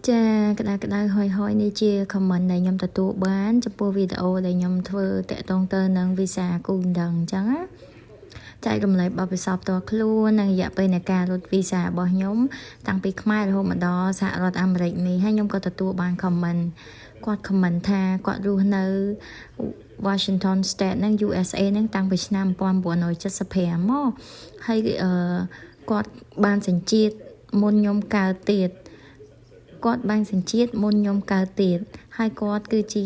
ចាក្តៅហុយនេះជា comment ដែលខ្ញុំទទួលបានចំពោះវីដេអូដែលខ្ញុំធ្វើតាក់ទងទៅនឹង visa គូដឹងអញ្ចឹងណាចែករំលែកបទពិសោធន៍ផ្ទាល់ខ្លួននិងរយៈពេលនៃការរត់ visa របស់ខ្ញុំតាំងពីខ្មែររហូតមកដល់សហរដ្ឋអាមេរិកនេះហើយខ្ញុំក៏ទទួលបាន comment គាត់ comment ថាគាត់រស់នៅ Washington State និង USA នឹងតាំងពីឆ្នាំ1975មកហើយគាត់បានសញ្ជាតិមុនខ្ញុំកើតទៀតគាត់បានសញ្ជាតិមុនខ្ញុំកើតទៀតហើយគាត់គឺជា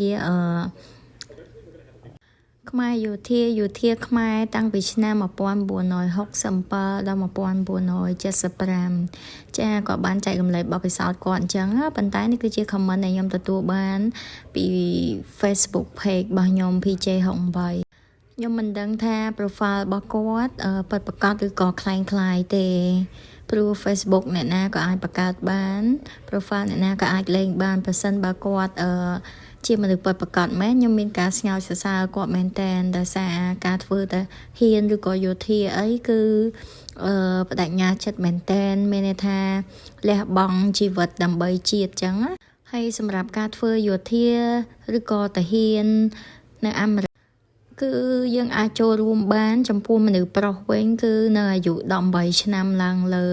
ខ្មែរយោធាខ្មែរតាំងពីឆ្នាំ1967ដល់1975ចាគាត់បានចែករំលែកបទពិសោធន៍គាត់អញ្ចឹងប៉ុន្តែនេះគឺជា comment ដែលខ្ញុំទទួលបានពី Facebook page របស់ខ្ញុំ PJ 68ខ្ញុំមិនដឹងថា profile របស់គាត់ពិតប្រាកដឬក៏คล้ายទេព្រោះ Facebook អ្នកណាក៏អាចបង្កើតបាន profile អ្នកណាក៏អាចលេងបានប្រសិនបើគាត់ជាមនុស្សពិតប្រាកដមែនខ្ញុំមានការស្ងើចសរសើរគាត់មែនតើដោយសារការធ្វើទៅហ៊ានឬក៏យោធាអីគឺបដិញ្ញាចិត្តមែនតើមានន័យថាលះបង់ជីវិតដើម្បីជាតិចឹងហើយសម្រាប់ការធ្វើយោធាឬក៏ទាហាននៅអាមេរិកគឺយើងអាចចូលរួមបានចំពោះមនុស្សប្រុសវិញគឺនៅអាយុ18ឆ្នាំឡើងលើ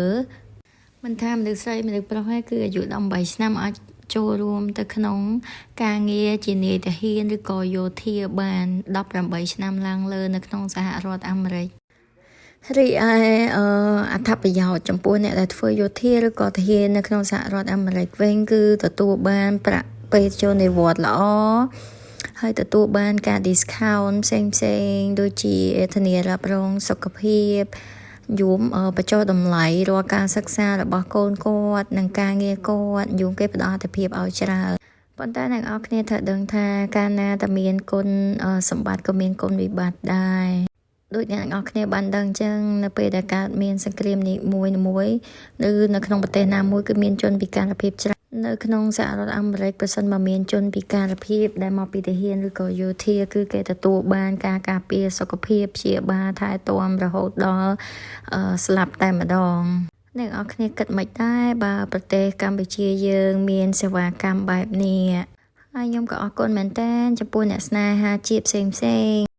មិនថាមនុស្សស្រីមនុស្សប្រុសហើយគឺអាយុ18ឆ្នាំអាចចូលរួមទៅក្នុងការងារជានាយទាហានឬក៏យោធាបាន18ឆ្នាំឡើងលើនៅក្នុងសហរដ្ឋអាមេរិករីឯអត្ថប្រយោជន៍ចំពោះអ្នកដែលធ្វើយោធាឬក៏ទាហាននៅក្នុងសហរដ្ឋអាមេរិកវិញគឺទទួលបានប្រាក់ពេលចូលនិវត្តន៍ល្អហើយទទួលបានការ discount ផ្សេងដូចជាធានារ៉ាប់រងសុខភាពយមបញ្ចុះតម្លៃរាល់ការសិក្សារបស់កូនគាត់និងការងារគាត់យមគេផ្ដល់អាទិភាពឲ្យច្រើនប៉ុន្តែអ្នកនរគ្នាត្រូវដឹងថាកាលណាតែមានគុណសម្បត្តិក៏មានគុណវិបត្តិដែរដូចអ្នកនរគ្នាបានដឹងអញ្ចឹងនៅពេលដែលកើតមានសង្គ្រាមនីមួយនៅក្នុងប្រទេសណាមួយគឺមានជនពិការភាពច្រើននៅក្នុងសហរដ្ឋអាមេរិកប្រសិនបើមានជនពិការភាពដែលមកពីទាហានឬក៏យោធាគឺគេទទួលបានការការពារសុខភាពព្យាបាលថែទាំរហូតដល់ស្លាប់តែម្ដងអ្នកនរគ្នាគិតមិនដែរបើប្រទេសកម្ពុជាយើងមានសេវាកម្មបែបនេះហើយខ្ញុំក៏អរគុណមែនតើចំពោះអ្នកស្នេហាជាតិផ្សេង